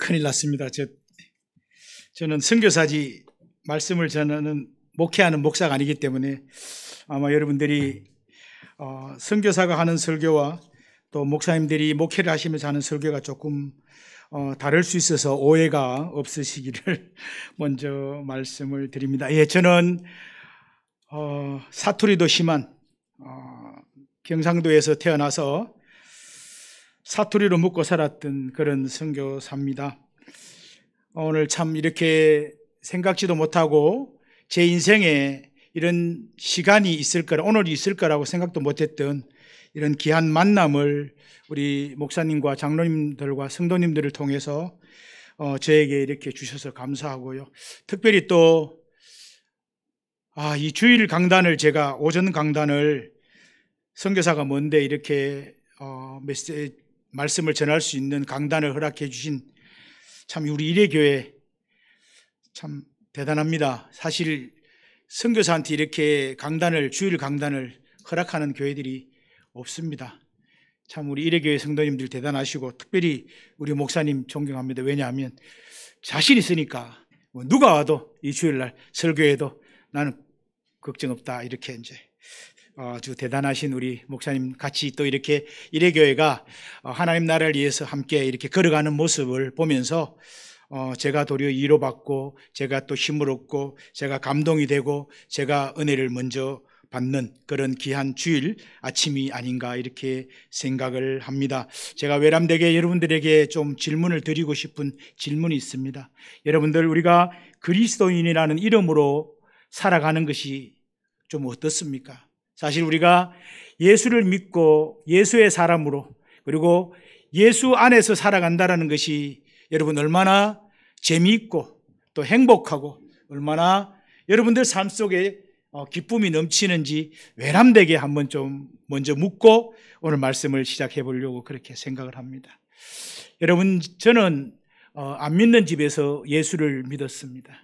큰일 났습니다. 저는 선교사지 말씀을 전하는 목회하는 목사가 아니기 때문에 아마 여러분들이 선교사가 하는 설교와 또 목사님들이 목회를 하시면서 하는 설교가 조금 다를 수 있어서 오해가 없으시기를 먼저 말씀을 드립니다. 예, 저는 사투리도 심한 경상도에서 태어나서 사투리로 묵고 살았던 그런 선교사입니다. 오늘 참 이렇게 생각지도 못하고 제 인생에 이런 시간이 있을 거라, 오늘이 있을 거라고 생각도 못했던 이런 귀한 만남을 우리 목사님과 장로님들과 성도님들을 통해서 저에게 이렇게 주셔서 감사하고요. 특별히 또 이 주일 강단을 제가 오전 강단을 선교사가 뭔데 이렇게 말씀을 전할 수 있는 강단을 허락해 주신 참 우리 일회교회 참 대단합니다. 사실 선교사한테 이렇게 주일 강단을 허락하는 교회들이 없습니다. 참 우리 일회교회 성도님들 대단하시고 특별히 우리 목사님 존경합니다. 왜냐하면 자신 있으니까 누가 와도 이 주일날 설교해도 나는 걱정 없다 이렇게 이제 아주 대단하신 우리 목사님 같이 또 이렇게 일회교회가 하나님 나라를 위해서 함께 이렇게 걸어가는 모습을 보면서 제가 도리어 위로받고 제가 또 힘을 얻고 제가 감동이 되고 제가 은혜를 먼저 받는 그런 귀한 주일 아침이 아닌가 이렇게 생각을 합니다. 제가 외람되게 여러분들에게 좀 질문을 드리고 싶은 질문이 있습니다. 여러분들 우리가 그리스도인이라는 이름으로 살아가는 것이 좀 어떻습니까? 사실 우리가 예수를 믿고 예수의 사람으로 그리고 예수 안에서 살아간다는 것이 여러분 얼마나 재미있고 또 행복하고 얼마나 여러분들 삶 속에 기쁨이 넘치는지 외람되게 한번 좀 먼저 묻고 오늘 말씀을 시작해 보려고 그렇게 생각을 합니다. 여러분 저는 안 믿는 집에서 예수를 믿었습니다.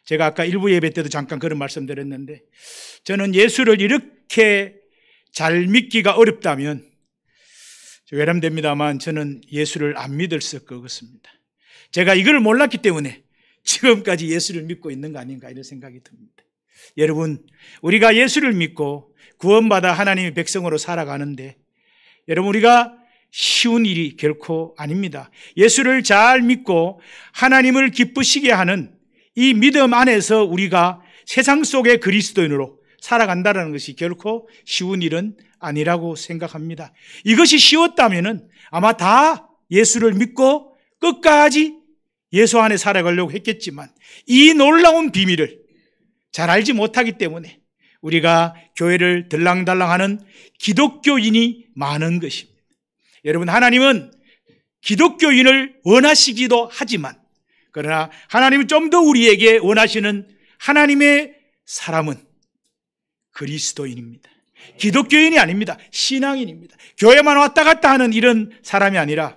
제가 아까 일부 예배 때도 잠깐 그런 말씀 드렸는데 저는 예수를 이렇게 잘 믿기가 어렵다면 외람됩니다만 저는 예수를 안 믿었을 것 같습니다. 제가 이걸 몰랐기 때문에 지금까지 예수를 믿고 있는 거 아닌가 이런 생각이 듭니다. 여러분 우리가 예수를 믿고 구원받아 하나님의 백성으로 살아가는데 여러분 우리가 쉬운 일이 결코 아닙니다. 예수를 잘 믿고 하나님을 기쁘시게 하는 이 믿음 안에서 우리가 세상 속의 그리스도인으로 살아간다는 것이 결코 쉬운 일은 아니라고 생각합니다. 이것이 쉬웠다면 아마 다 예수를 믿고 끝까지 예수 안에 살아가려고 했겠지만 이 놀라운 비밀을 잘 알지 못하기 때문에 우리가 교회를 들랑달랑하는 기독교인이 많은 것입니다. 여러분 하나님은 기독교인을 원하시기도 하지만 그러나 하나님은 좀 더 우리에게 원하시는 하나님의 사람은 그리스도인입니다. 기독교인이 아닙니다. 신앙인입니다. 교회만 왔다 갔다 하는 이런 사람이 아니라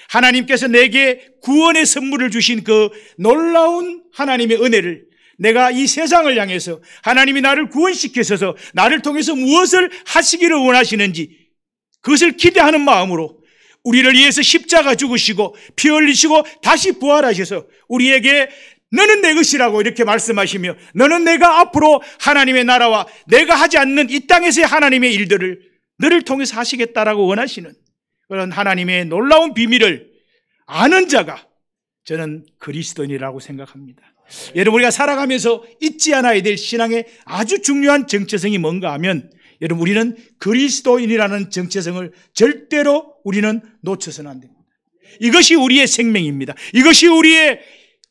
하나님께서 내게 구원의 선물을 주신 그 놀라운 하나님의 은혜를 내가 이 세상을 향해서 하나님이 나를 구원시키셔서 나를 통해서 무엇을 하시기를 원하시는지 그것을 기대하는 마음으로 우리를 위해서 십자가 죽으시고 피 흘리시고 다시 부활하셔서 우리에게 너는 내 것이라고 이렇게 말씀하시며 너는 내가 앞으로 하나님의 나라와 내가 하지 않는 이 땅에서의 하나님의 일들을 너를 통해서 하시겠다라고 원하시는 그런 하나님의 놀라운 비밀을 아는 자가 저는 그리스도인이라고 생각합니다. 여러분 우리가 살아가면서 잊지 않아야 될 신앙의 아주 중요한 정체성이 뭔가 하면 여러분 우리는 그리스도인이라는 정체성을 절대로 우리는 놓쳐서는 안 됩니다. 이것이 우리의 생명입니다. 이것이 우리의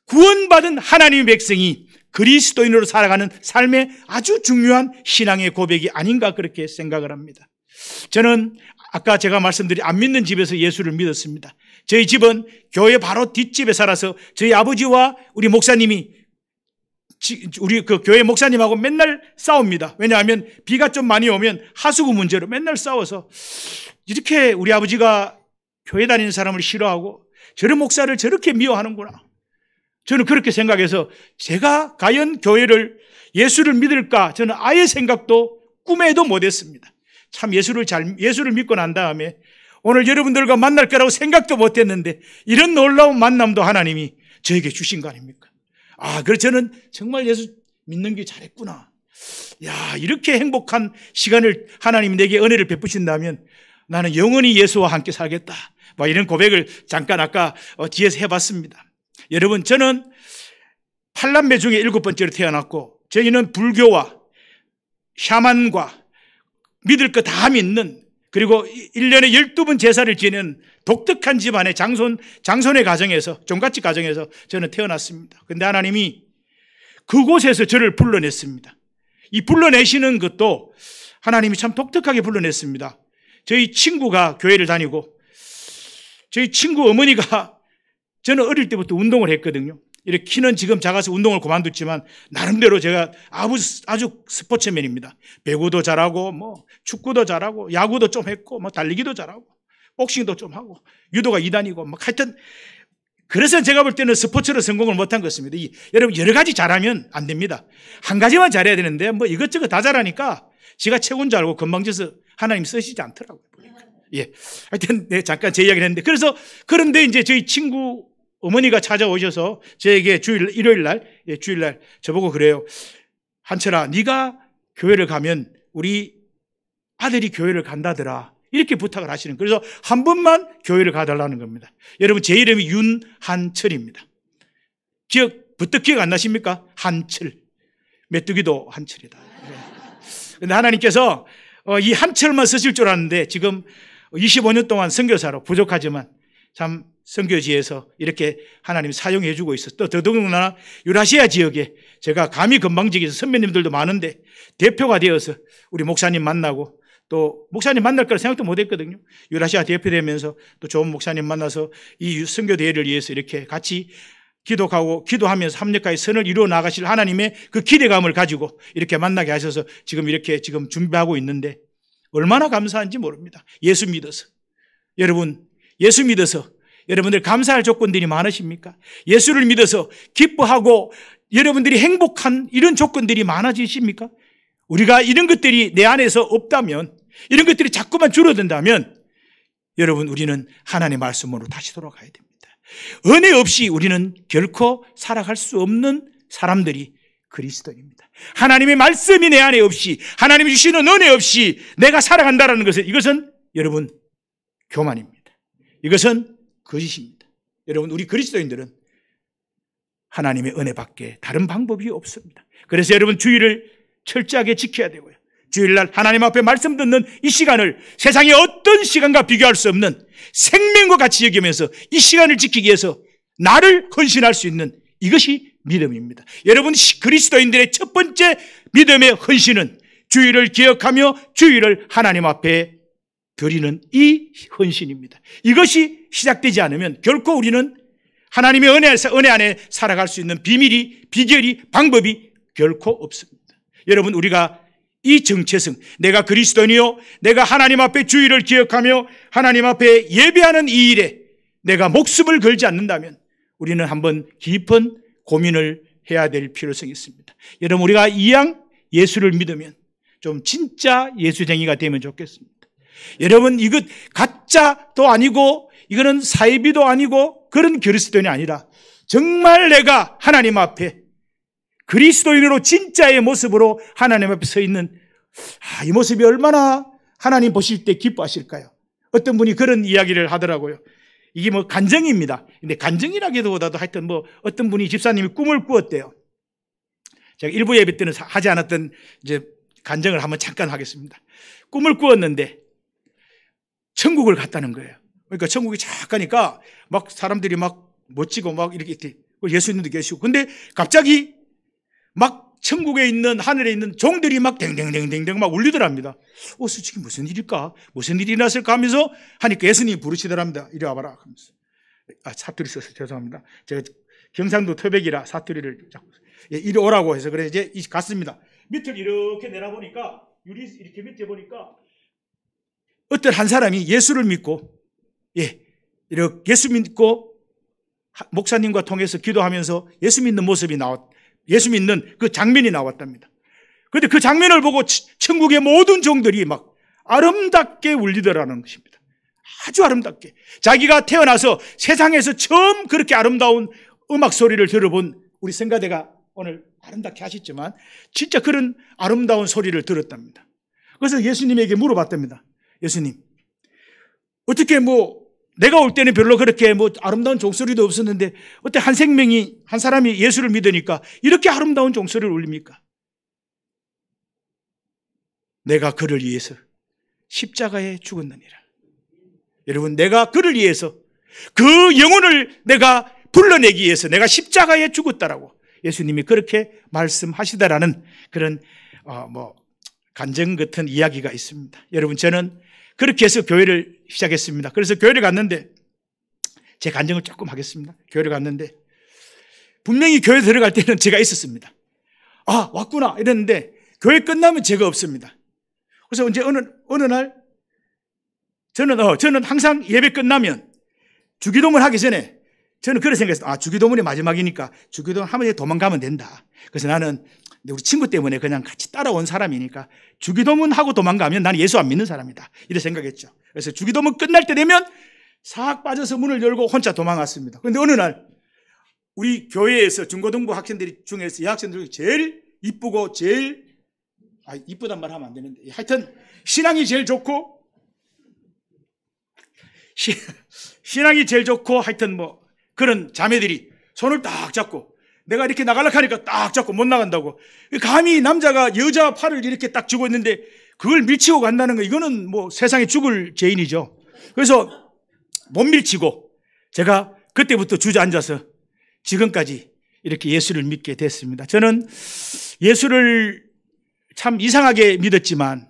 구원받은 하나님의 백성이 그리스도인으로 살아가는 삶의 아주 중요한 신앙의 고백이 아닌가 그렇게 생각을 합니다. 저는 아까 제가 말씀드린 안 믿는 집에서 예수를 믿었습니다. 저희 집은 교회 바로 뒷집에 살아서 저희 아버지와 우리 목사님이 우리 그 교회 목사님하고 맨날 싸웁니다. 왜냐하면 비가 좀 많이 오면 하수구 문제로 맨날 싸워서 이렇게 우리 아버지가 교회 다니는 사람을 싫어하고 저런 목사를 저렇게 미워하는구나. 저는 그렇게 생각해서 제가 과연 교회를 예수를 믿을까 저는 아예 생각도 꿈에도 못했습니다. 참 예수를 믿고 난 다음에 오늘 여러분들과 만날 거라고 생각도 못했는데 이런 놀라운 만남도 하나님이 저에게 주신 거 아닙니까? 그래서 저는 정말 예수 믿는 게 잘했구나. 야, 이렇게 행복한 시간을 하나님이 내게 은혜를 베푸신다면 나는 영원히 예수와 함께 살겠다. 이런 고백을 잠깐 아까 뒤에서 해봤습니다. 여러분, 저는 8남매 중에 7번째로 태어났고, 저희는 불교와 샤만과 믿을 거 다 믿는, 그리고 1년에 12번 제사를 지내는 독특한 집안의 장손의 가정에서, 종갓집 가정에서 저는 태어났습니다. 그런데 하나님이 그곳에서 저를 불러냈습니다. 이 불러내시는 것도 하나님이 참 독특하게 불러냈습니다. 저희 친구가 교회를 다니고, 저희 친구 어머니가, 저는 어릴 때부터 운동을 했거든요. 이렇게 키는 지금 작아서 운동을 그만뒀지만 나름대로 제가 아주 스포츠맨입니다. 배구도 잘하고 축구도 잘하고 야구도 좀 했고 달리기도 잘하고 복싱도 좀 하고 유도가 2단이고 하여튼, 그래서 제가 볼 때는 스포츠로 성공을 못한 것입니다. 여러분, 여러 가지 잘하면 안 됩니다. 한 가지만 잘해야 되는데 이것저것 다 잘하니까 지가 최고인 줄 알고 건방져서 하나님 쓰시지 않더라고요. 예. 하여튼, 네, 잠깐 제 이야기를 했는데, 그런데 이제 저희 친구 어머니가 찾아오셔서 저에게 주일날 저보고 그래요. 한철아, 네가 교회를 가면 우리 아들이 교회를 간다더라. 이렇게 부탁을 하시는 거예요. 그래서 한 번만 교회를 가달라는 겁니다. 여러분, 제 이름이 윤한철입니다. 부쩍 기억 안 나십니까? 한철. 메뚜기도 한철이다. 그런데 하나님께서 이 한철만 쓰실 줄 알았는데 지금 25년 동안 선교사로, 부족하지만 참 선교지에서 이렇게 하나님 사용해 주고 있어. 또 더더군다나 유라시아 지역에 제가 감히 건방지게서 선배님들도 많은데 대표가 되어서 우리 목사님 만나고, 또 목사님 만날 거라 생각도 못 했거든요. 유라시아 대표되면서 또 좋은 목사님 만나서 이 선교 대회를 위해서 이렇게 같이 기도하면서 합력하여 선을 이루어 나가실 하나님의 그 기대감을 가지고 이렇게 만나게 하셔서 이렇게 준비하고 있는데 얼마나 감사한지 모릅니다. 예수 믿어서. 여러분, 예수 믿어서 여러분들 감사할 조건들이 많으십니까? 예수를 믿어서 기뻐하고 여러분들이 행복한 이런 조건들이 많아지십니까? 우리가 이런 것들이 내 안에서 없다면, 이런 것들이 자꾸만 줄어든다면 여러분, 우리는 하나님의 말씀으로 다시 돌아가야 됩니다. 은혜 없이 우리는 결코 살아갈 수 없는 사람들이 그리스도입니다. 하나님의 말씀이 내 안에 없이, 하나님이 주시는 은혜 없이 내가 살아간다는 것은, 이것은 여러분 교만입니다. 이것은 거짓입니다. 여러분, 우리 그리스도인들은 하나님의 은혜밖에 다른 방법이 없습니다. 그래서 여러분, 주의를 철저하게 지켜야 되고요. 주일날 하나님 앞에 말씀 듣는 이 시간을 세상의 어떤 시간과 비교할 수 없는 생명과 같이 여기면서 이 시간을 지키기 위해서 나를 헌신할 수 있는, 이것이 믿음입니다. 여러분, 그리스도인들의 첫 번째 믿음의 헌신은 주일을 기억하며 주일을 하나님 앞에 드리는 이 헌신입니다. 이것이 시작되지 않으면 결코 우리는 하나님의 은혜 안에 살아갈 수 있는 비결이, 방법이 결코 없습니다. 여러분, 우리가 이 정체성, 내가 그리스도인이요, 내가 하나님 앞에 주일을 기억하며 하나님 앞에 예배하는 이 일에 내가 목숨을 걸지 않는다면 우리는 한번 깊은 고민을 해야 될 필요성이 있습니다. 여러분, 우리가 이왕 예수를 믿으면 좀 진짜 예수쟁이가 되면 좋겠습니다. 여러분, 이것 가짜도 아니고 이거는 사이비도 아니고 그런 그리스도인이 아니라 정말 내가 하나님 앞에 그리스도인으로 진짜의 모습으로 하나님 앞에 서 있는, 이 모습이 얼마나 하나님 보실 때 기뻐하실까요? 어떤 분이 그런 이야기를 하더라고요. 이게 간증입니다. 근데 간증이라기보다도 하여튼 어떤 분이 집사님이 꿈을 꾸었대요. 제가 일부 예배 때는 하지 않았던 이제 간증을 한번 잠깐 하겠습니다. 꿈을 꾸었는데 천국을 갔다는 거예요. 그러니까 천국이 쫙 가니까 막 사람들이 막 멋지고 막 이렇게 예수님도 계시고, 근데 갑자기 막 천국에 있는, 하늘에 있는 종들이 막 댕댕댕댕댕 막 울리더랍니다. 솔직히 무슨 일일까? 무슨 일이 났을까 하면서 하니까 예수님이 부르시더랍니다. 이리 와봐라 하면서. 사투리 써서 죄송합니다. 제가 경상도 토백이라 사투리를 자꾸. 이리 오라고 해서 그래 이제 갔습니다. 밑을 이렇게 내려보니까, 유리 이렇게 밑에 보니까 어떤 한 사람이 예수를 믿고, 이렇게 예수 믿고 목사님과 통해서 기도하면서 예수 믿는 모습이 예수 믿는 그 장면이 나왔답니다. 그런데 그 장면을 보고 천국의 모든 종들이 막 아름답게 울리더라는 것입니다. 아주 아름답게 자기가 태어나서 세상에서 처음 그렇게 아름다운 음악 소리를 들어본 우리 성가대가 오늘 아름답게 하셨지만 진짜 그런 아름다운 소리를 들었답니다. 그래서 예수님에게 물어봤답니다. 예수님, 어떻게 내가 올 때는 별로 그렇게 아름다운 종소리도 없었는데 어떻게 한 생명이, 한 사람이 예수를 믿으니까 이렇게 아름다운 종소리를 울립니까? 내가 그를 위해서 십자가에 죽었느니라. 여러분, 내가 그를 위해서 그 영혼을 내가 불러내기 위해서 내가 십자가에 죽었다라고 예수님이 그렇게 말씀하시다라는 그런 간증 같은 이야기가 있습니다. 여러분, 저는 그렇게 해서 교회를 시작했습니다. 그래서 교회를 갔는데 제 간증을 조금 하겠습니다. 교회를 갔는데 분명히 교회 들어갈 때는 제가 있었습니다. 아, 왔구나 이랬는데 교회 끝나면 제가 없습니다. 그래서 이제 어느 날 저는 항상 예배 끝나면 주기도문 하기 전에 저는 그렇게 생각했어요. 주기도문이 마지막이니까 주기도문 하면 도망가면 된다. 그래서 나는 우리 친구 때문에 그냥 같이 따라온 사람이니까 주기도문 하고 도망가면 나는 예수 안 믿는 사람이다. 이렇게 생각했죠. 그래서 주기도문 끝날 때 되면 싹 빠져서 문을 열고 혼자 도망갔습니다. 그런데 어느 날 우리 교회에서 중고등부 학생들 중에서 여학생들 중에 제일 이쁘고 제일 이쁘단 말 하면 안 되는데 하여튼 신앙이 제일 좋고 신앙이 제일 좋고 하여튼 그런 자매들이 손을 딱 잡고 내가 이렇게 나가려고 하니까 딱 잡고 못 나간다고. 감히 남자가 여자 팔을 이렇게 딱 쥐고 있는데 그걸 밀치고 간다는 거, 이거는 세상에 죽을 죄인이죠. 그래서 못 밀치고 제가 그때부터 주저앉아서 지금까지 이렇게 예수를 믿게 됐습니다. 저는 예수를 참 이상하게 믿었지만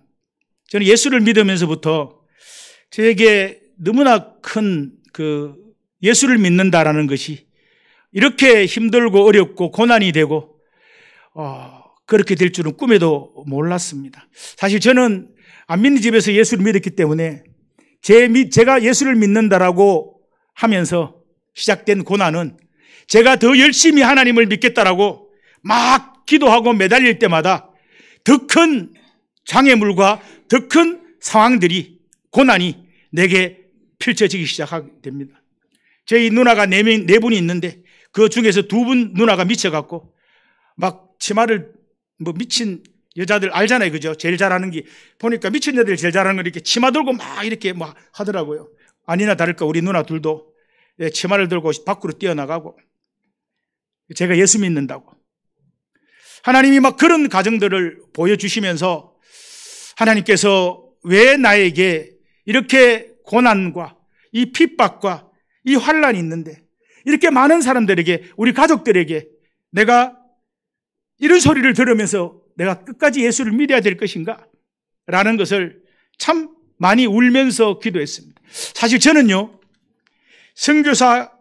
저는 예수를 믿으면서부터 저에게 너무나 큰 예수를 믿는다라는 것이 이렇게 힘들고 어렵고 고난이 되고 그렇게 될 줄은 꿈에도 몰랐습니다. 사실 저는 안 믿는 집에서 예수를 믿었기 때문에 제가 예수를 믿는다라고 하면서 시작된 고난은 제가 더 열심히 하나님을 믿겠다라고 막 기도하고 매달릴 때마다 더 큰 장애물과 더 큰 상황들이, 고난이 내게 펼쳐지기 시작하게 됩니다. 저희 누나가 네 분이 있는데 그 중에서 2분 누나가 미쳐갖고 막 치마를 미친 여자들 알잖아요. 그죠? 제일 잘하는 게 보니까 미친 여자들 제일 잘하는 거 이렇게 치마 들고 막 이렇게 하더라고요. 아니나 다를까 우리 누나 둘도 치마를 들고 밖으로 뛰어나가고 제가 예수 믿는다고. 하나님이 막 그런 가정들을 보여주시면서 하나님께서 왜 나에게 이렇게 고난과 이 핍박과 이 환란이 있는데 이렇게 많은 사람들에게, 우리 가족들에게 내가 이런 소리를 들으면서 내가 끝까지 예수를 믿어야 될 것인가? 라는 것을 참 많이 울면서 기도했습니다. 사실 저는요, 선교사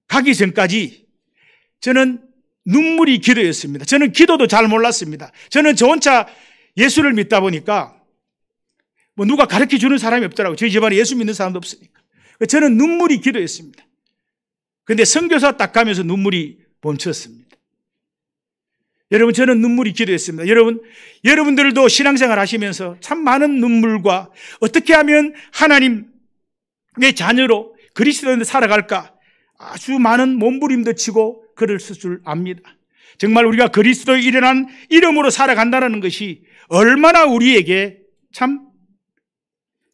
가기 전까지 저는 눈물이 기도였습니다. 저는 기도도 잘 몰랐습니다. 저는 저 혼자 예수를 믿다 보니까 누가 가르쳐 주는 사람이 없더라고요. 저희 집안에 예수 믿는 사람도 없으니까. 저는 눈물이 기도였습니다. 그런데 선교사 딱 가면서 눈물이 멈췄습니다. 여러분, 저는 눈물이 기도했습니다. 여러분들도 신앙생활 하시면서 참 많은 눈물과 어떻게 하면 하나님의 자녀로 그리스도인으로 살아갈까 아주 많은 몸부림도 치고 글을 쓸 줄 압니다. 정말 우리가 그리스도의 일어난 이름으로 살아간다는 것이 얼마나 우리에게 참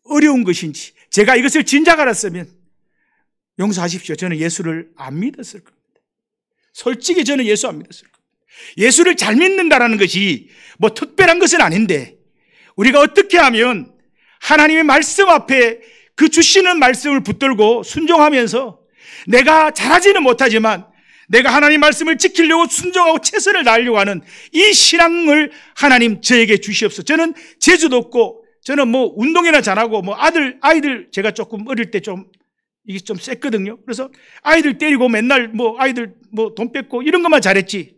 어려운 것인지, 제가 이것을 진작 알았으면 용서하십시오. 저는 예수를 안 믿었을 겁니다. 솔직히 저는 예수 안 믿었을 겁니다. 예수를 잘 믿는다라는 것이 특별한 것은 아닌데 우리가 어떻게 하면 하나님의 말씀 앞에 그 주시는 말씀을 붙들고 순종하면서 내가 잘하지는 못하지만 내가 하나님 말씀을 지키려고 순종하고 최선을 다하려고 하는 이 신앙을 하나님 저에게 주시옵소서. 저는 재주도 없고 저는 운동이나 잘하고 아이들 제가 조금 어릴 때 이게 좀 셌거든요. 그래서 아이들 때리고 맨날 아이들 돈 뺏고 이런 것만 잘했지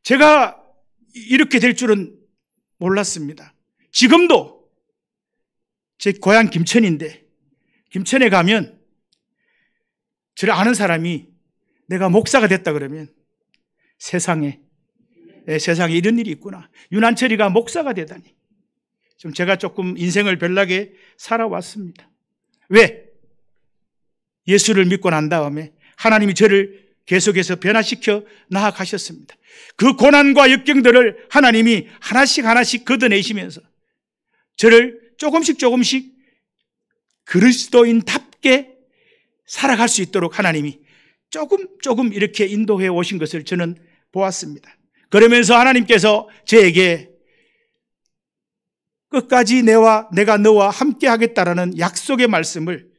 제가 이렇게 될 줄은 몰랐습니다. 지금도 제 고향 김천인데 김천에 가면 저를 아는 사람이 내가 목사가 됐다 그러면 세상에 이런 일이 있구나. 윤한철이가 목사가 되다니. 좀 제가 조금 인생을 별나게 살아왔습니다. 왜? 예수를 믿고 난 다음에 하나님이 저를 계속해서 변화시켜 나아가셨습니다. 그 고난과 역경들을 하나님이 하나씩 걷어내시면서 저를 조금씩 그리스도인답게 살아갈 수 있도록 하나님이 조금 이렇게 인도해 오신 것을 저는 보았습니다. 그러면서 하나님께서 저에게 끝까지 내가 너와 함께 하겠다라는 약속의 말씀을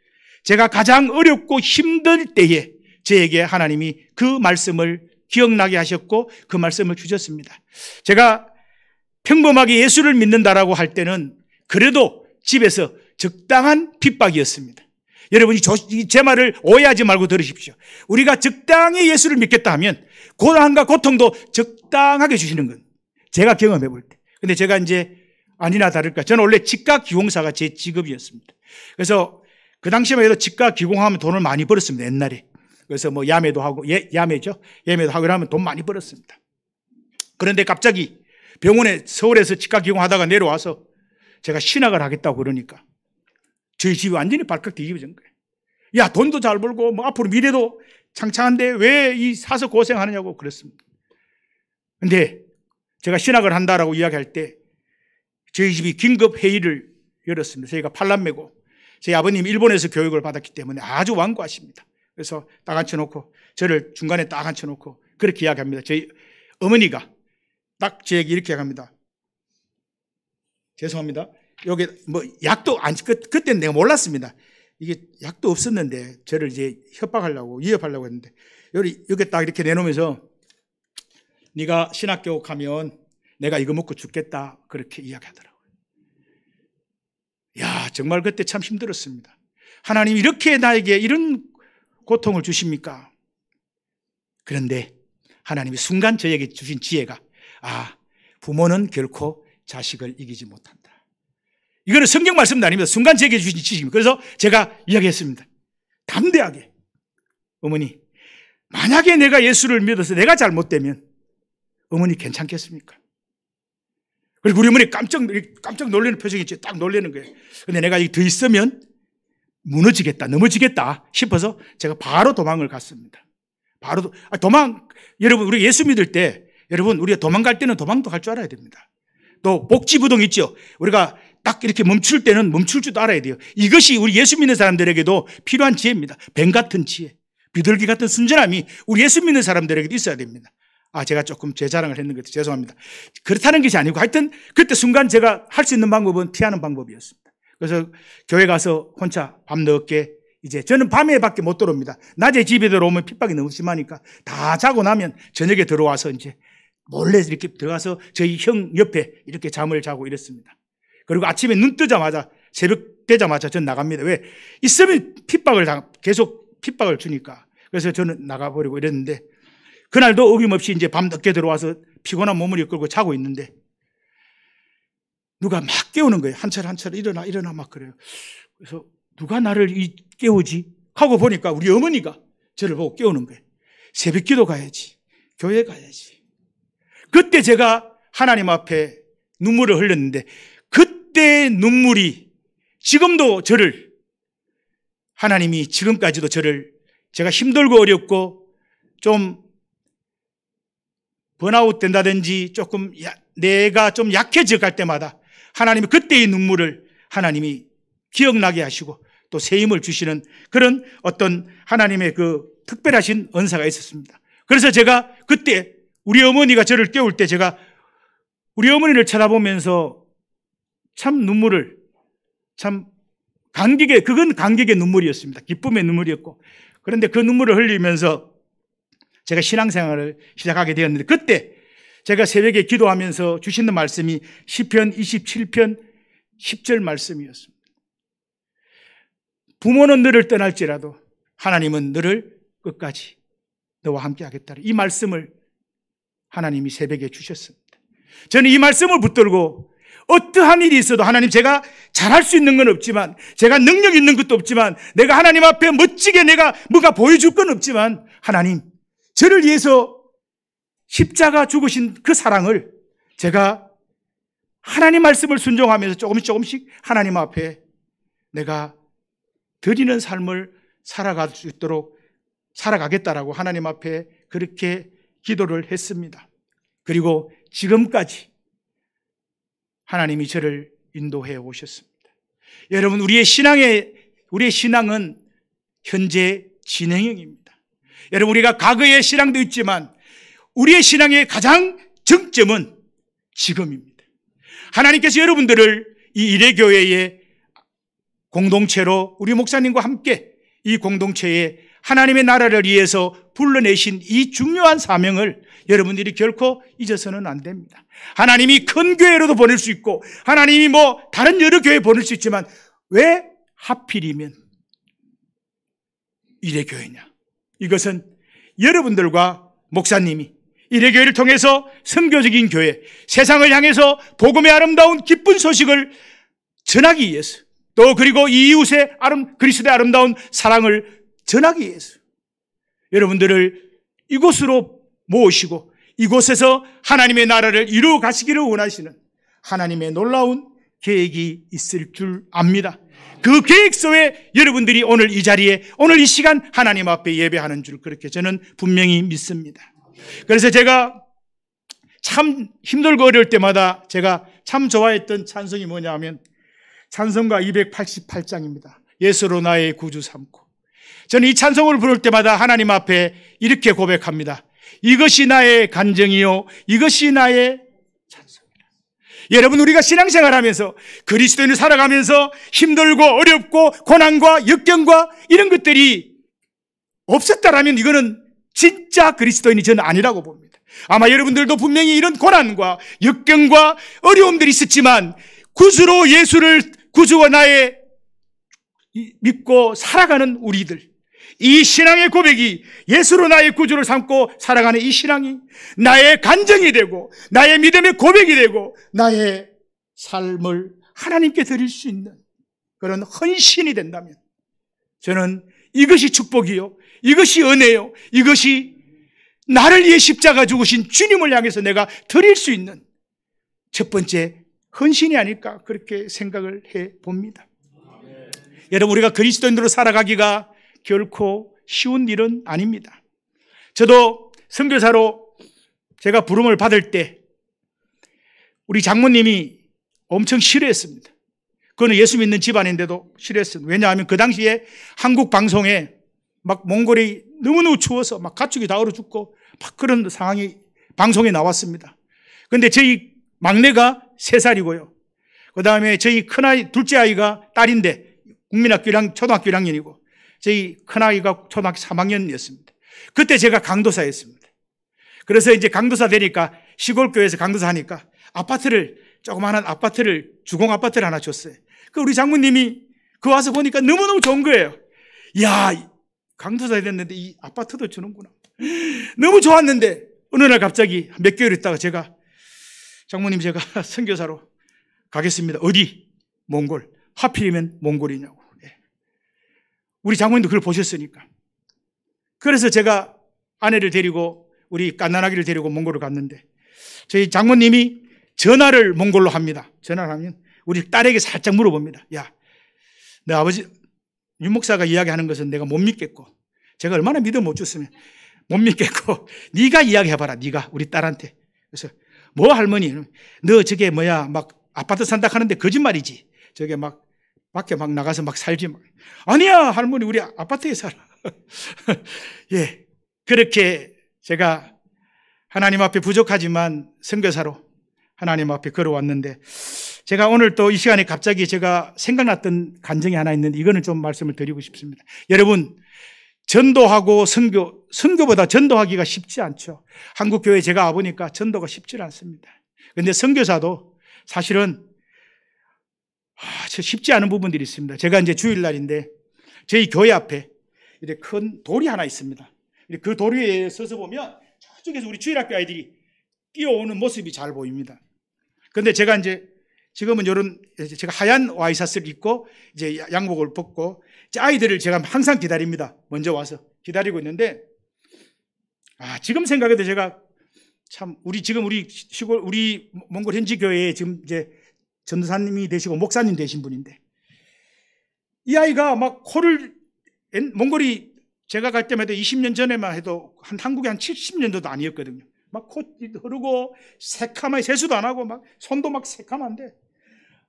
제가 가장 어렵고 힘들 때에 저에게 하나님이 그 말씀을 기억나게 하셨고 그 말씀을 주셨습니다. 제가 평범하게 예수를 믿는다라고 할 때는 그래도 집에서 적당한 핍박이었습니다. 여러분이 제 말을 오해하지 말고 들으십시오. 우리가 적당히 예수를 믿겠다 하면 고난과 고통도 적당하게 주시는 건 제가 경험해 볼 때. 근데 제가 이제 아니나 다를까 저는 원래 치과 기공사가 제 직업이었습니다. 그래서 그 당시만 해도 치과 기공하면 돈을 많이 벌었습니다. 옛날에. 그래서 뭐 야매도 하고 야매죠. 야매도 하고 이러면 돈 많이 벌었습니다. 그런데 갑자기 병원에 서울에서 치과 기공하다가 내려와서 제가 신학을 하겠다고 그러니까 저희 집이 완전히 발칵 뒤집어진 거예요. 야, 돈도 잘 벌고 뭐 앞으로 미래도 창창한데 왜 이 사서 고생하느냐고 그랬습니다. 근데 제가 신학을 한다라고 이야기할 때 저희 집이 긴급 회의를 열었습니다. 저희가 팔남매고 저희 아버님이 일본에서 교육을 받았기 때문에 아주 완고하십니다. 그래서 딱 앉혀놓고 저를 중간에 딱 앉혀놓고 그렇게 이야기합니다. 저희 어머니가 딱 저에게 이렇게 이야기합니다. 죄송합니다. 여기 뭐 약도 그때는 내가 몰랐습니다. 이게 약도 없었는데 저를 이제 협박하려고 위협하려고 했는데 여기 딱 이렇게 내놓으면서 네가 신학교 가면 내가 이거 먹고 죽겠다 그렇게 이야기하더라고요. 야, 정말 그때 참 힘들었습니다. 하나님이 이렇게 나에게 이런 고통을 주십니까? 그런데 하나님이 순간 저에게 주신 지혜가 부모는 결코 자식을 이기지 못한다. 이거는 성경 말씀도 아닙니다. 순간 제게 주신 지식입니다. 그래서 제가 이야기했습니다. 담대하게. 어머니, 만약에 내가 예수를 믿어서 내가 잘못되면 어머니 괜찮겠습니까? 그리고 우리 어머니 깜짝 놀라는 표정이 있죠. 딱 놀라는 거예요. 근데 내가 더 있으면 넘어지겠다 싶어서 제가 바로 도망을 갔습니다. 여러분, 우리 예수 믿을 때, 여러분, 우리가 도망갈 때는 도망도 갈 줄 알아야 됩니다. 또 복지부동 있죠. 우리가 딱 이렇게 멈출 때는 멈출 줄도 알아야 돼요. 이것이 우리 예수 믿는 사람들에게도 필요한 지혜입니다. 뱀 같은 지혜, 비둘기 같은 순전함이 우리 예수 믿는 사람들에게도 있어야 됩니다. 제가 조금 제 자랑을 했는 것 같아요. 죄송합니다. 그렇다는 것이 아니고 하여튼 그때 순간 제가 할 수 있는 방법은 피하는 방법이었습니다. 그래서 교회 가서 혼자 밤늦게 이제 저는 밤에 밖에 못 들어옵니다. 낮에 집에 들어오면 핍박이 너무 심하니까 다 자고 나면 저녁에 들어와서 이제 몰래 이렇게 들어가서 저희 형 옆에 이렇게 잠을 자고 이랬습니다. 그리고 아침에 눈 뜨자마자 새벽 되자마자 전 나갑니다. 왜? 있으면 계속 핍박을 주니까. 그래서 저는 나가버리고 이랬는데 그날도 어김없이 이제 밤 늦게 들어와서 피곤한 몸을 이끌고 자고 있는데 누가 막 깨우는 거예요. 한철 일어나 막 그래요. 그래서 누가 나를 깨우지? 하고 보니까 우리 어머니가 저를 보고 깨우는 거예요. 새벽 기도 가야지. 교회 가야지. 그때 제가 하나님 앞에 눈물을 흘렸는데 그때 눈물이 지금도 하나님이 지금까지도 제가 힘들고 어렵고 좀 번아웃 된다든지 조금 내가 좀 약해져 갈 때마다 하나님이 그때의 눈물을 하나님이 기억나게 하시고 또 새 힘을 주시는 그런 어떤 하나님의 그 특별하신 은사가 있었습니다. 그래서 제가 그때 우리 어머니가 저를 깨울 때 제가 우리 어머니를 쳐다보면서 참 눈물을 그건 감격의 눈물이었습니다. 기쁨의 눈물이었고 그런데 그 눈물을 흘리면서 제가 신앙생활을 시작하게 되었는데 그때 제가 새벽에 기도하면서 주시는 말씀이 시편 27편 10절 말씀이었습니다. 부모는 너를 떠날지라도 하나님은 너를 끝까지 너와 함께 하겠다. 이 말씀을 하나님이 새벽에 주셨습니다. 저는 이 말씀을 붙들고 어떠한 일이 있어도 하나님 제가 잘할 수 있는 건 없지만 제가 능력 있는 것도 없지만 내가 하나님 앞에 멋지게 내가 뭔가 보여줄 건 없지만 하나님 저를 위해서 십자가 죽으신 그 사랑을 제가 하나님 말씀을 순종하면서 조금씩 하나님 앞에 내가 드리는 삶을 살아갈 수 있도록 살아가겠다라고 하나님 앞에 그렇게 기도를 했습니다. 그리고 지금까지 하나님이 저를 인도해 오셨습니다. 여러분, 우리의 신앙은 현재 진행형입니다. 여러분, 우리가 과거의 신앙도 있지만 우리의 신앙의 가장 정점은 지금입니다. 하나님께서 여러분들을 이 이레교회의 공동체로 우리 목사님과 함께 이 공동체에 하나님의 나라를 위해서 불러내신 이 중요한 사명을 여러분들이 결코 잊어서는 안 됩니다. 하나님이 큰 교회로도 보낼 수 있고 하나님이 다른 여러 교회에 보낼 수 있지만 왜 하필이면 이레교회냐? 이것은 여러분들과 목사님이 이레교회를 통해서 선교적인 교회, 세상을 향해서 복음의 아름다운 기쁜 소식을 전하기 위해서, 또 그리고 이 이웃의 그리스도의 아름다운 사랑을 전하기 위해서 여러분들을 이곳으로 모으시고 이곳에서 하나님의 나라를 이루어 가시기를 원하시는 하나님의 놀라운 계획이 있을 줄 압니다. 그 계획 속에 여러분들이 오늘 이 자리에, 오늘 이 시간 하나님 앞에 예배하는 줄 그렇게 저는 분명히 믿습니다. 그래서 제가 참 힘들고 어려울 때마다 제가 참 좋아했던 찬송이 뭐냐 하면 찬송가 288장입니다. 예수로 나의 구주 삼고. 저는 이 찬송을 부를 때마다 하나님 앞에 이렇게 고백합니다. 이것이 나의 간증이요, 이것이 나의 찬송이라. 여러분, 우리가 신앙생활하면서 그리스도인을 살아가면서 힘들고 어렵고 고난과 역경과 이런 것들이 없었다라면 이거는 진짜 그리스도인이 저는 아니라고 봅니다. 아마 여러분들도 분명히 이런 고난과 역경과 어려움들이 있었지만 구주로 예수를 구주와 나의 믿고 살아가는 우리들, 이 신앙의 고백이 예수로 나의 구주를 삼고 살아가는 이 신앙이 나의 간증이 되고 나의 믿음의 고백이 되고 나의 삶을 하나님께 드릴 수 있는 그런 헌신이 된다면 저는 이것이 축복이요, 이것이 은혜요, 이것이 나를 위해 십자가 죽으신 주님을 향해서 내가 드릴 수 있는 첫 번째 헌신이 아닐까 그렇게 생각을 해봅니다. 여러분, 우리가 그리스도인으로 살아가기가 결코 쉬운 일은 아닙니다. 저도 선교사로 제가 부름을 받을 때 우리 장모님이 엄청 싫어했습니다. 그거는 예수 믿는 집안인데도 싫어했습니다. 왜냐하면 그 당시에 한국 방송에 막 몽골이 너무너무 추워서 막 가축이 다 얼어 죽고 막 그런 상황이 방송에 나왔습니다. 그런데 저희 막내가 3살이고요. 그 다음에 저희 큰아이, 둘째 아이가 딸인데 국민학교 초등학교 1학년이고 저희 큰아이가 초등학교 3학년이었습니다. 그때 제가 강도사였습니다. 그래서 이제 강도사 되니까 시골교회에서 강도사 하니까 조그마한 아파트를, 주공 아파트를 하나 줬어요. 그 우리 장모님이 그 와서 보니까 너무너무 좋은 거예요. 이야, 강도사 됐는데 이 아파트도 주는구나. 너무 좋았는데 어느 날 갑자기 몇 개월 있다가 제가 장모님 제가 선교사로 가겠습니다. 어디? 몽골. 하필이면 몽골이냐고. 우리 장모님도 그걸 보셨으니까. 그래서 제가 아내를 데리고 우리 갓난아기를 데리고 몽골을 갔는데 저희 장모님이 전화를 몽골로 합니다. 전화를 하면 우리 딸에게 살짝 물어봅니다. 야, 내 아버지 윤 목사가 이야기하는 것은 내가 못 믿겠고 제가 얼마나 믿음 못 줬으면 못 믿겠고 네가 이야기해봐라. 네가 우리 딸한테. 그래서 뭐 할머니 너 저게 막 아파트 산다 하는데 거짓말이지. 저게 막 밖에 막 나가서 막 살지. 아니야 할머니 우리 아파트에 살아. 예, 그렇게 제가 하나님 앞에 부족하지만 선교사로 하나님 앞에 걸어왔는데 제가 오늘 또 이 시간에 갑자기 제가 생각났던 간증이 하나 있는데 이거는 좀 말씀을 드리고 싶습니다. 여러분, 전도하고 선교보다 전도하기가 쉽지 않죠. 한국교회 제가 와보니까 전도가 쉽지 않습니다. 그런데 선교사도 사실은 쉽지 않은 부분들이 있습니다. 제가 이제 주일날인데 저희 교회 앞에 이렇게 큰 돌이 하나 있습니다. 그 돌 위에 서서 보면 저쪽에서 우리 주일학교 아이들이 뛰어오는 모습이 잘 보입니다. 그런데 제가 이제 지금은 제가 하얀 와이셔츠를 입고 이제 양복을 벗고 이제 아이들을 제가 항상 기다립니다. 먼저 와서 기다리고 있는데 지금 생각해도 제가 참 우리 시골 우리 몽골 현지 교회에 지금 이제 전도사님이 되시고 목사님 되신 분인데 이 아이가 막 코를 몽골이 제가 갈 때마다 20년 전에만 해도 한국에 한 70년도도 아니었거든요. 막 콧이 흐르고 새카맣게 세수도 안 하고 막 손도 막 새카만데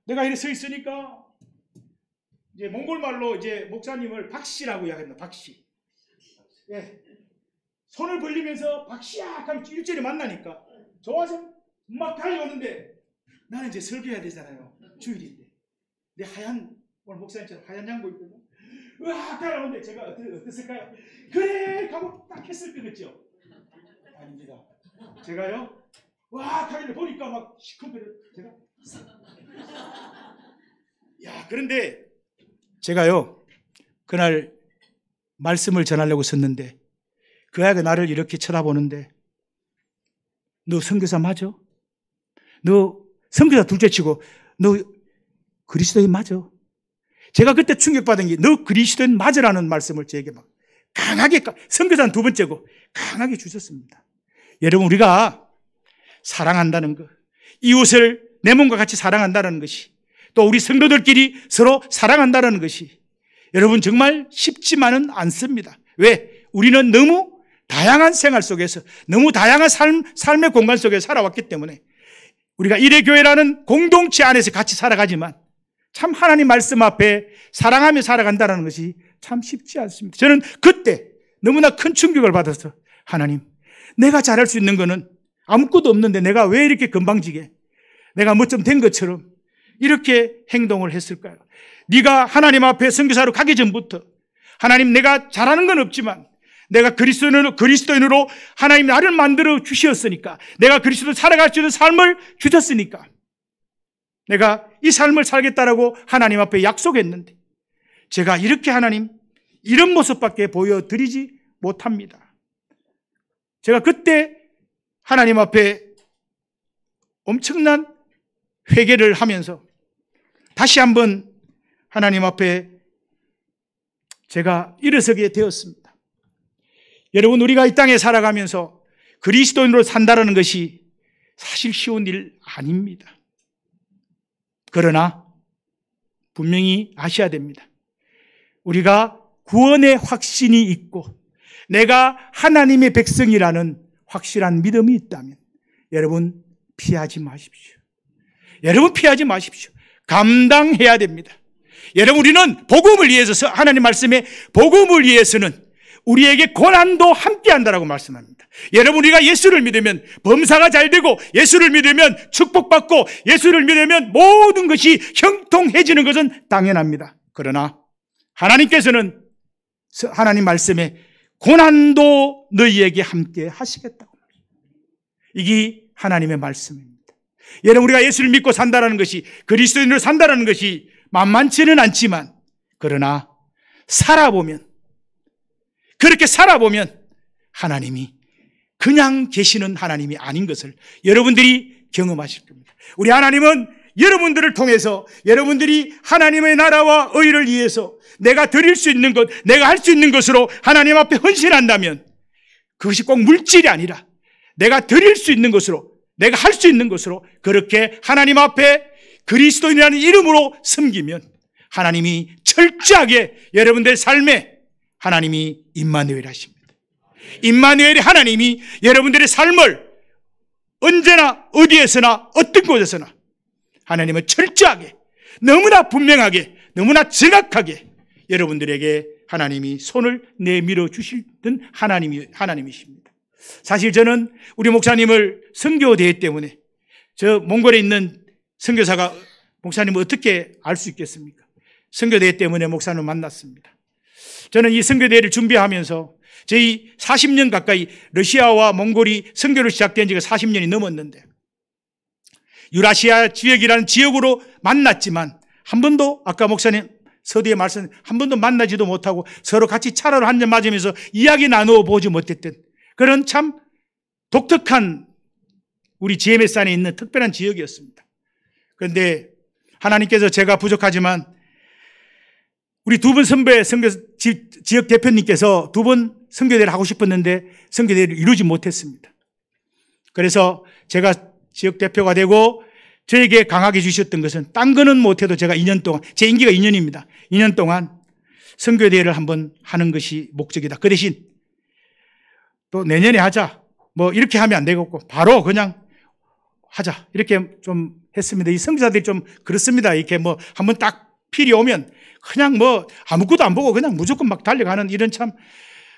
내가 이렇게 서 있으니까 이제 몽골 말로 이제 목사님을 박씨라고 이야기합니다. 박씨. 예. 손을 벌리면서 박씨야 하면 일절이 만나니까 좋아서 막 달려오는데 나는 이제 설교해야 되잖아요. 주일인데. 내 오늘 목사님처럼 하얀 양복 입고 으악 달려오는데 제가 어땠을까요? 그래! 하고 딱 했을 것 같죠? 아닙니다. 제가요? 와! 하길래 보니까 막 시큰둥해요. 제가 야, 그런데 제가요 그날 말씀을 전하려고 썼는데 그 아이가 나를 이렇게 쳐다보는데 너 선교사 맞아? 너 선교사 둘째치고 너 그리스도인 맞아? 제가 그때 충격받은 게 너 그리스도인 맞으라는 말씀을 저에게 막 강하게, 선교사는 두 번째고 강하게 주셨습니다. 여러분, 우리가 사랑한다는 것, 이웃을 내 몸과 같이 사랑한다는 것이, 또 우리 성도들끼리 서로 사랑한다는 것이 여러분 정말 쉽지만은 않습니다. 왜? 우리는 너무 다양한 생활 속에서, 너무 다양한 삶의 공간 속에 살아왔기 때문에 우리가 일회교회라는 공동체 안에서 같이 살아가지만 참 하나님 말씀 앞에 사랑하며 살아간다는 것이 참 쉽지 않습니다. 저는 그때 너무나 큰 충격을 받아서 하나님, 내가 잘할 수 있는 거는 아무것도 없는데 내가 왜 이렇게 건방지게 내가 뭐 좀 된 것처럼 이렇게 행동을 했을까요? 네가 하나님 앞에 선교사로 가기 전부터 하나님, 내가 잘하는 건 없지만 내가 그리스도인으로 하나님 나를 만들어 주셨으니까, 내가 그리스도 살아갈 수 있는 삶을 주셨으니까 내가 이 삶을 살겠다라고 하나님 앞에 약속했는데 제가 이렇게 하나님 이런 모습밖에 보여드리지 못합니다. 제가 그때 하나님 앞에 엄청난 회개를 하면서 다시 한번 하나님 앞에 제가 일어서게 되었습니다. 여러분, 우리가 이 땅에 살아가면서 그리스도인으로 산다는 것이 사실 쉬운 일 아닙니다. 그러나 분명히 아셔야 됩니다. 우리가 구원의 확신이 있고 내가 하나님의 백성이라는 확실한 믿음이 있다면 여러분 피하지 마십시오. 여러분 피하지 마십시오. 감당해야 됩니다. 여러분, 우리는 복음을 위해서, 하나님 말씀에 복음을 위해서는 우리에게 고난도 함께 한다라고 말씀합니다. 여러분, 우리가 예수를 믿으면 범사가 잘 되고 예수를 믿으면 축복받고 예수를 믿으면 모든 것이 형통해지는 것은 당연합니다. 그러나 하나님께서는 하나님 말씀에 고난도 너희에게 함께 하시겠다고 말합니다. 이게 하나님의 말씀입니다. 여러분, 우리가 예수를 믿고 산다는 것이, 그리스도인으로 산다는 것이 만만치는 않지만 그러나 살아보면, 그렇게 살아보면 하나님이 그냥 계시는 하나님이 아닌 것을 여러분들이 경험하실 겁니다. 우리 하나님은 여러분들을 통해서 여러분들이 하나님의 나라와 의를 위해서 내가 드릴 수 있는 것, 내가 할 수 있는 것으로 하나님 앞에 헌신한다면 그것이 꼭 물질이 아니라 내가 드릴 수 있는 것으로, 내가 할 수 있는 것으로 그렇게 하나님 앞에 그리스도인이라는 이름으로 섬기면 하나님이 철저하게 여러분들 삶에 하나님이 임마누엘 하십니다. 임마누엘이 하나님이 여러분들의 삶을 언제나 어디에서나 어떤 곳에서나 하나님은 철저하게, 너무나 분명하게, 너무나 정확하게 여러분들에게 하나님이 손을 내밀어 주시던 하나님이십니다. 사실 저는 우리 목사님을 선교대회 때문에, 저 몽골에 있는 선교사가 목사님을 어떻게 알 수 있겠습니까? 선교대회 때문에 목사님을 만났습니다. 저는 이 선교대회를 준비하면서 저희 40년 가까이 러시아와 몽골이 선교를 시작된 지가 40년이 넘었는데 유라시아 지역이라는 지역으로 만났지만 한 번도, 아까 목사님 서두에 말씀, 한 번도 만나지도 못하고 서로 같이 차라로 한 잔 맞으면서 이야기 나누어 보지 못했던 그런 참 독특한 우리 GMS 안에 있는 특별한 지역이었습니다. 그런데 하나님께서 제가 부족하지만 우리 두 분 선배 지역 대표님께서 두 번 선교대회를 하고 싶었는데 선교대회를 이루지 못했습니다. 그래서 제가 지역 대표가 되고 저에게 강하게 주셨던 것은 딴 거는 못해도 제가 2년 동안, 제 임기가 2년입니다. 2년 동안 선교대회를 한번 하는 것이 목적이다. 그 대신 또 내년에 하자. 뭐 이렇게 하면 안 되겠고 바로 그냥 하자. 이렇게 좀 했습니다. 이 선교사들이 좀 그렇습니다. 이렇게 뭐 한번 딱 필이 오면 그냥 뭐 아무것도 안 보고 그냥 무조건 막 달려가는 이런 참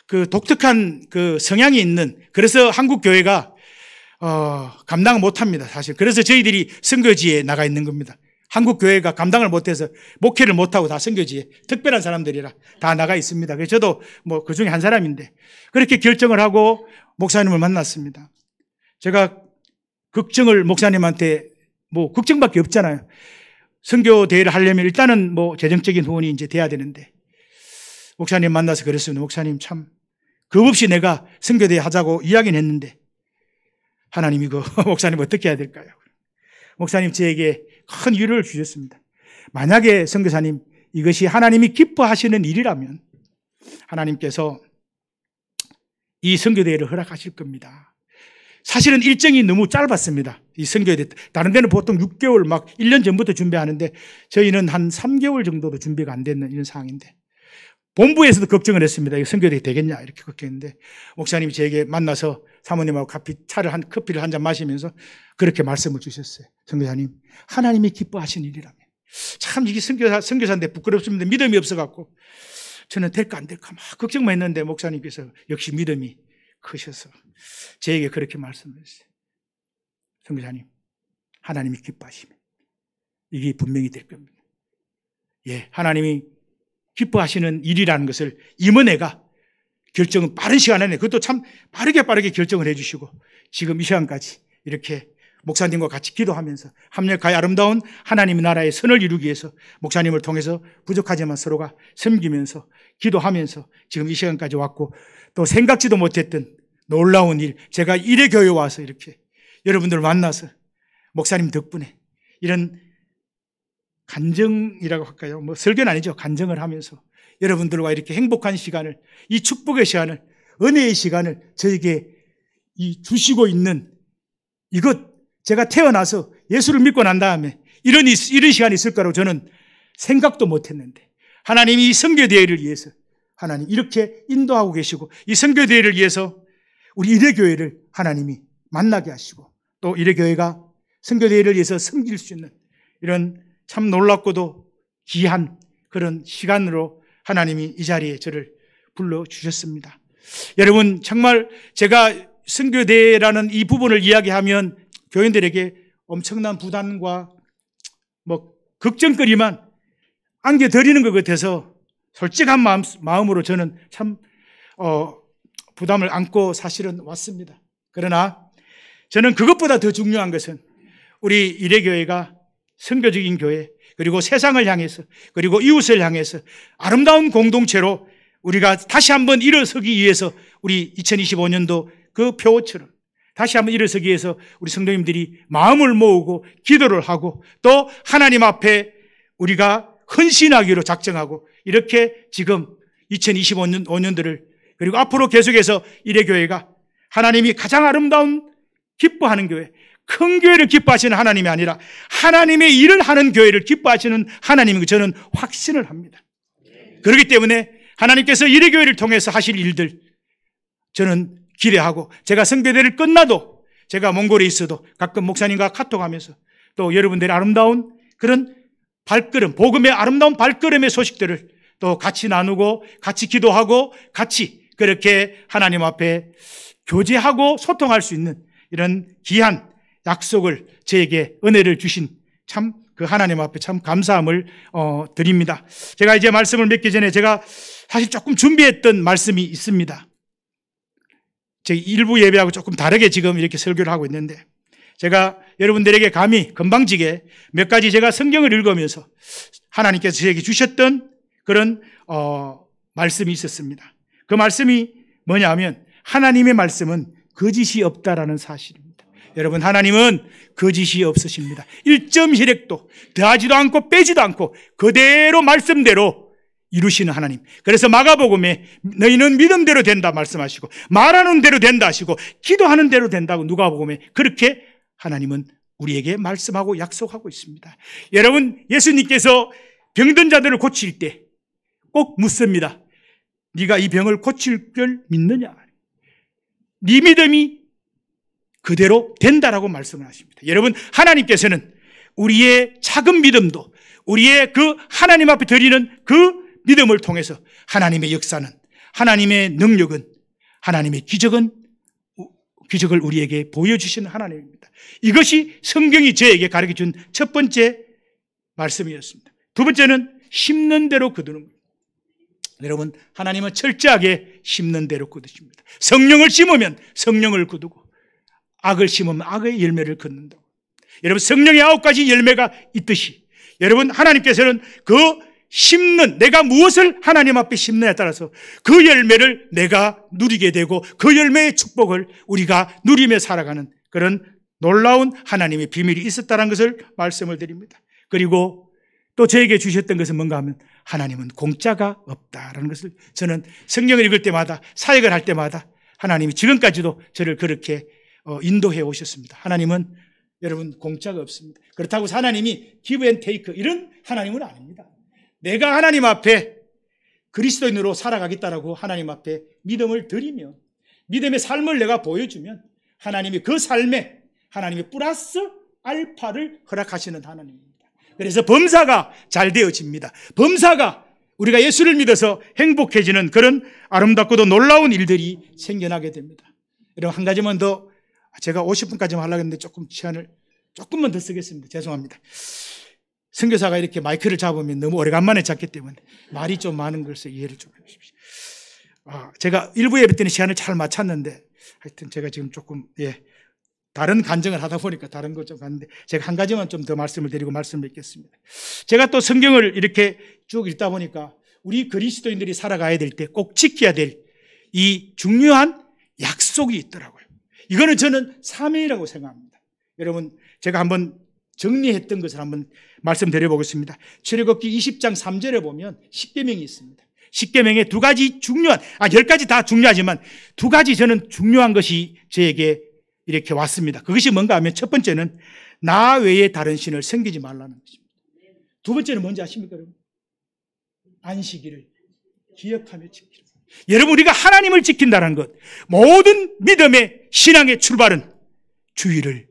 그 독특한 그 성향이 있는, 그래서 한국 교회가 감당을 못 합니다, 사실. 그래서 저희들이 선교지에 나가 있는 겁니다. 한국 교회가 감당을 못해서 목회를 못하고 다 선교지에 특별한 사람들이라 다 나가 있습니다. 그래서 저도 뭐 그 중에 한 사람인데 그렇게 결정을 하고 목사님을 만났습니다. 제가 걱정을 목사님한테 뭐 걱정밖에 없잖아요. 선교 대회를 하려면 일단은 뭐 재정적인 후원이 이제 돼야 되는데 목사님 만나서 그랬습니다. 목사님 참 겁 없이 내가 선교 대회 하자고 이야기는 했는데 하나님이 그 목사님 어떻게 해야 될까요? 목사님 저에게 큰 위로를 주셨습니다. 만약에 선교사님 이것이 하나님이 기뻐하시는 일이라면 하나님께서 이 선교대회를 허락하실 겁니다. 사실은 일정이 너무 짧았습니다. 이 선교대회. 다른 데는 보통 6개월 막 1년 전부터 준비하는데 저희는 한 3개월 정도도 준비가 안 됐는 이런 상황인데 본부에서도 걱정을 했습니다. 이거 선교대회 되겠냐 이렇게 걱정했는데 목사님이 저에게 만나서 사모님하고 커피를 한 잔 마시면서 그렇게 말씀을 주셨어요. 선교사님, 하나님이 기뻐하시는 일이라면. 참 이게 선교사인데 부끄럽습니다. 믿음이 없어갖고 저는 될까 안 될까 막 걱정만 했는데 목사님께서 역시 믿음이 크셔서 저에게 그렇게 말씀하셨어요. 선교사님, 하나님이 기뻐하시면 이게 분명히 될 겁니다. 예, 하나님이 기뻐하시는 일이라는 것을 임은혜가 결정은 빠른 시간 안에, 그것도 참 빠르게 결정을 해주시고 지금 이 시간까지 이렇게 목사님과 같이 기도하면서 합력하여 아름다운 하나님의 나라의 선을 이루기 위해서 목사님을 통해서 부족하지만 서로가 섬기면서 기도하면서 지금 이 시간까지 왔고 또 생각지도 못했던 놀라운 일, 제가 일회 교회 와서 이렇게 여러분들을 만나서 목사님 덕분에 이런 간정이라고 할까요? 뭐 설교는 아니죠. 간정을 하면서 여러분들과 이렇게 행복한 시간을, 이 축복의 시간을, 은혜의 시간을 저에게 주시고 있는 이것, 제가 태어나서 예수를 믿고 난 다음에 이런 시간이 있을 거라고 저는 생각도 못 했는데 하나님이 이 선교대회를 위해서 하나님 이렇게 인도하고 계시고 이 선교대회를 위해서 우리 일회교회를 하나님이 만나게 하시고 또 일회교회가 선교대회를 위해서 섬길 수 있는 이런 참 놀랍고도 귀한 그런 시간으로 하나님이 이 자리에 저를 불러주셨습니다. 여러분 정말 제가 선교대회라는 이 부분을 이야기하면 교인들에게 엄청난 부담과 뭐 걱정거리만 안겨드리는 것 같아서 솔직한 마음으로 저는 참 부담을 안고 사실은 왔습니다. 그러나 저는 그것보다 더 중요한 것은 우리 일회교회가 선교적인 교회, 그리고 세상을 향해서, 그리고 이웃을 향해서 아름다운 공동체로 우리가 다시 한번 일어서기 위해서 우리 2025년도 그 표처럼 다시 한번 일어서기 위해서 우리 성도님들이 마음을 모으고 기도를 하고 또 하나님 앞에 우리가 헌신하기로 작정하고 이렇게 지금 2025년도를 그리고 앞으로 계속해서 일회교회가 하나님이 가장 아름다운 기뻐하는 교회, 큰 교회를 기뻐하시는 하나님이 아니라 하나님의 일을 하는 교회를 기뻐하시는 하나님인 거 저는 확신을 합니다. 그렇기 때문에 하나님께서 일회교회를 통해서 하실 일들 저는 기대하고 제가 선교대를 끝나도 제가 몽골에 있어도 가끔 목사님과 카톡하면서 또 여러분들의 아름다운 그런 발걸음, 복음의 아름다운 발걸음의 소식들을 또 같이 나누고 같이 기도하고 같이 그렇게 하나님 앞에 교제하고 소통할 수 있는 이런 귀한 약속을 저에게 은혜를 주신 참 그 하나님 앞에 참 감사함을 드립니다. 제가 이제 말씀을 맺기 전에 제가 사실 조금 준비했던 말씀이 있습니다. 제 일부 예배하고 조금 다르게 지금 이렇게 설교를 하고 있는데 제가 여러분들에게 감히 건방지게 몇 가지 제가 성경을 읽으면서 하나님께서 저에게 주셨던 그런 말씀이 있었습니다. 그 말씀이 뭐냐면 하나님의 말씀은 거짓이 없다라는 사실입니다. 여러분 하나님은 거짓이 없으십니다. 1점 혈액도 더하지도 않고 빼지도 않고 그대로 말씀대로 이루시는 하나님. 그래서 마가복음에 너희는 믿음대로 된다 말씀하시고 말하는 대로 된다 하시고 기도하는 대로 된다고 누가복음에 그렇게 하나님은 우리에게 말씀하고 약속하고 있습니다. 여러분 예수님께서 병든 자들을 고칠 때 꼭 묻습니다. 네가 이 병을 고칠 걸 믿느냐? 네 믿음이 그대로 된다라고 말씀을 하십니다. 여러분, 하나님께서는 우리의 작은 믿음도 우리의 그 하나님 앞에 드리는 그 믿음을 통해서 하나님의 역사는, 하나님의 능력은, 하나님의 기적을 우리에게 보여주시는 하나님입니다. 이것이 성경이 저에게 가르쳐준 첫 번째 말씀이었습니다. 두 번째는 심는 대로 거두는 겁니다. 여러분, 하나님은 철저하게 심는 대로 거두십니다. 성령을 심으면 성령을 거두고 악을 심으면 악의 열매를 거둔다고. 여러분, 성령의 9가지 열매가 있듯이 여러분, 하나님께서는 그 심는, 내가 무엇을 하나님 앞에 심느냐에 따라서 그 열매를 내가 누리게 되고 그 열매의 축복을 우리가 누리며 살아가는 그런 놀라운 하나님의 비밀이 있었다는 것을 말씀을 드립니다. 그리고 또 저에게 주셨던 것은 뭔가 하면 하나님은 공짜가 없다라는 것을 저는 성경을 읽을 때마다, 사역을 할 때마다 하나님이 지금까지도 저를 그렇게 인도해 오셨습니다. 하나님은 여러분 공짜가 없습니다. 그렇다고 해서 하나님이 give and take 이런 하나님은 아닙니다. 내가 하나님 앞에 그리스도인으로 살아가겠다라고 하나님 앞에 믿음을 드리며 믿음의 삶을 내가 보여주면 하나님이 그 삶에 하나님이 플러스 알파를 허락하시는 하나님입니다. 그래서 범사가 잘 되어집니다. 범사가 우리가 예수를 믿어서 행복해지는 그런 아름답고도 놀라운 일들이 생겨나게 됩니다. 여러분, 한 가지만 더, 제가 50분까지만 하려고 했는데 조금 시간을 조금만 더 쓰겠습니다. 죄송합니다. 선교사가 이렇게 마이크를 잡으면 너무 오래간만에 잡기 때문에 말이 좀 많은 것을 이해를 좀 해주십시오. 제가 일부 예배 때는 시간을 잘 맞췄는데 하여튼 제가 지금 조금 다른 간증을 하다 보니까 다른 것 좀 갔는데 제가 한 가지만 좀 더 말씀을 드리고 말씀을 맺겠습니다. 제가 또 성경을 이렇게 쭉 읽다 보니까 우리 그리스도인들이 살아가야 될 때 꼭 지켜야 될 이 중요한 약속이 있더라고요. 이거는 저는 사명이라고 생각합니다. 여러분, 제가 한번 정리했던 것을 한번 말씀드려보겠습니다. 출애굽기 20장 3절에 보면 십계명이 있습니다. 십계명에 두 가지 중요한, 10가지 다 중요하지만 두 가지 저는 중요한 것이 저에게 이렇게 왔습니다. 그것이 뭔가 하면 첫 번째는 나 외에 다른 신을 섬기지 말라는 것입니다. 두 번째는 뭔지 아십니까, 여러분? 안식일을 기억하며 지키라. 여러분, 우리가 하나님을 지킨다는 것, 모든 믿음의 신앙의 출발은 주의를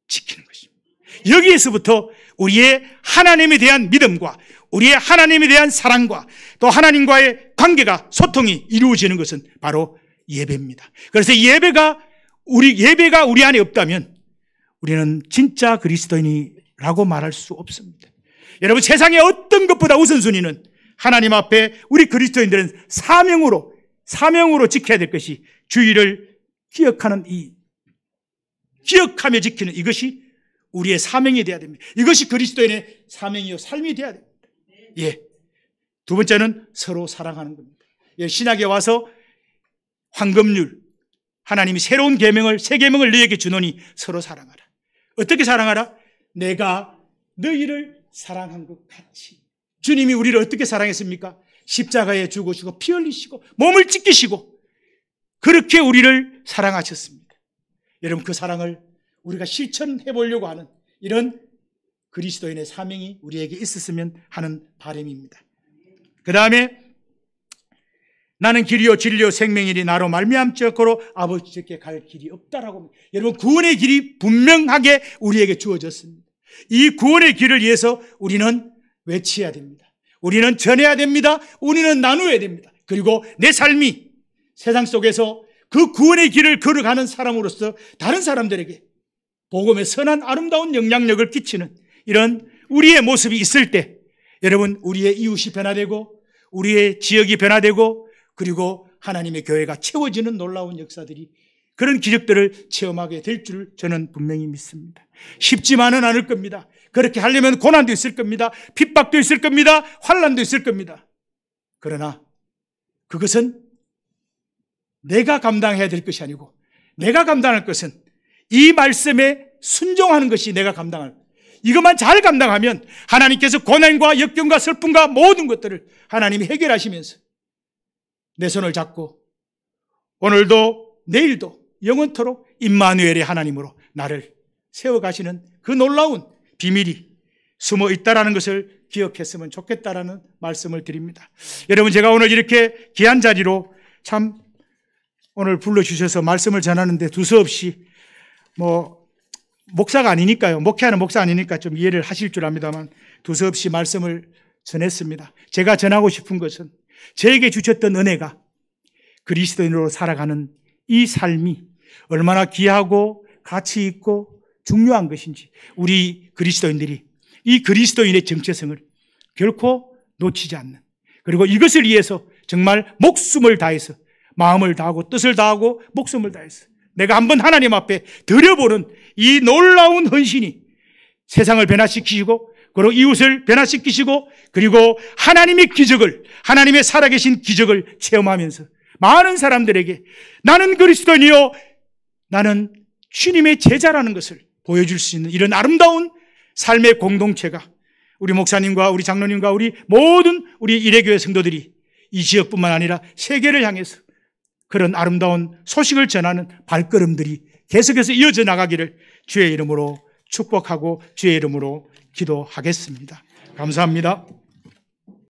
지키는 것입니다. 여기에서부터 우리의 하나님에 대한 믿음과 우리의 하나님에 대한 사랑과 또 하나님과의 관계가, 소통이 이루어지는 것은 바로 예배입니다. 그래서 예배가 우리 안에 없다면 우리는 진짜 그리스도인이라고 말할 수 없습니다. 여러분, 세상의 어떤 것보다 우선순위는 하나님 앞에 우리 그리스도인들은 사명으로 지켜야 될 것이 주의를 기억하는 기억하며 지키는 이것이 우리의 사명이 되어야 됩니다. 이것이 그리스도인의 사명이요 삶이 되어야 됩니다. 두 번째는 서로 사랑하는 겁니다. 신약에 와서 황금률, 하나님이 새로운 계명을, 새 계명을 너희에게 주노니 서로 사랑하라. 어떻게 사랑하라? 내가 너희를 사랑한 것 같이. 주님이 우리를 어떻게 사랑했습니까? 십자가에 죽으시고 피 흘리시고 몸을 찢기시고 그렇게 우리를 사랑하셨습니다. 여러분, 그 사랑을 우리가 실천해 보려고 하는 이런 그리스도인의 사명이 우리에게 있었으면 하는 바람입니다. 그 다음에 나는 길이요 진리요 생명이니 나로 말미암지 않고로 아버지께 갈 길이 없다라고 합니다. 여러분, 구원의 길이 분명하게 우리에게 주어졌습니다. 이 구원의 길을 위해서 우리는 외쳐야 됩니다. 우리는 전해야 됩니다. 우리는 나누어야 됩니다. 그리고 내 삶이 세상 속에서 그 구원의 길을 걸어가는 사람으로서 다른 사람들에게 복음의 선한 아름다운 영향력을 끼치는 이런 우리의 모습이 있을 때 여러분, 우리의 이웃이 변화되고 우리의 지역이 변화되고 그리고 하나님의 교회가 채워지는 놀라운 역사들이, 그런 기적들을 체험하게 될 줄 저는 분명히 믿습니다. 쉽지만은 않을 겁니다. 그렇게 하려면 고난도 있을 겁니다. 핍박도 있을 겁니다. 환난도 있을 겁니다. 그러나 그것은 내가 감당해야 될 것이 아니고 내가 감당할 것은 이 말씀에 순종하는 것이 내가 감당할 것. 이것만 잘 감당하면 하나님께서 고난과 역경과 슬픔과 모든 것들을 하나님이 해결하시면서 내 손을 잡고 오늘도 내일도 영원토록 임마누엘의 하나님으로 나를 세워가시는 그 놀라운 비밀이 숨어 있다라는 것을 기억했으면 좋겠다라는 말씀을 드립니다. 여러분, 제가 오늘 이렇게 귀한 자리로 참 오늘 불러주셔서 말씀을 전하는데 두서없이 목사가 아니니까요. 목회하는 목사 아니니까 좀 이해를 하실 줄 압니다만 두서없이 말씀을 전했습니다. 제가 전하고 싶은 것은 저에게 주셨던 은혜가 그리스도인으로 살아가는 이 삶이 얼마나 귀하고 가치 있고 중요한 것인지 우리 그리스도인들이 이 그리스도인의 정체성을 결코 놓치지 않는, 그리고 이것을 위해서 정말 목숨을 다해서 마음을 다하고 뜻을 다하고 목숨을 다해서 내가 한번 하나님 앞에 드려보는 이 놀라운 헌신이 세상을 변화시키시고 그리고 이웃을 변화시키시고 그리고 하나님의 기적을, 하나님의 살아계신 기적을 체험하면서 많은 사람들에게 나는 그리스도인이요, 나는 주님의 제자라는 것을 보여줄 수 있는 이런 아름다운 삶의 공동체가 우리 목사님과 우리 장로님과 우리 모든 우리 일회교회 성도들이 이 지역뿐만 아니라 세계를 향해서 그런 아름다운 소식을 전하는 발걸음들이 계속해서 이어져 나가기를 주의 이름으로 축복하고 주의 이름으로 기도하겠습니다. 감사합니다.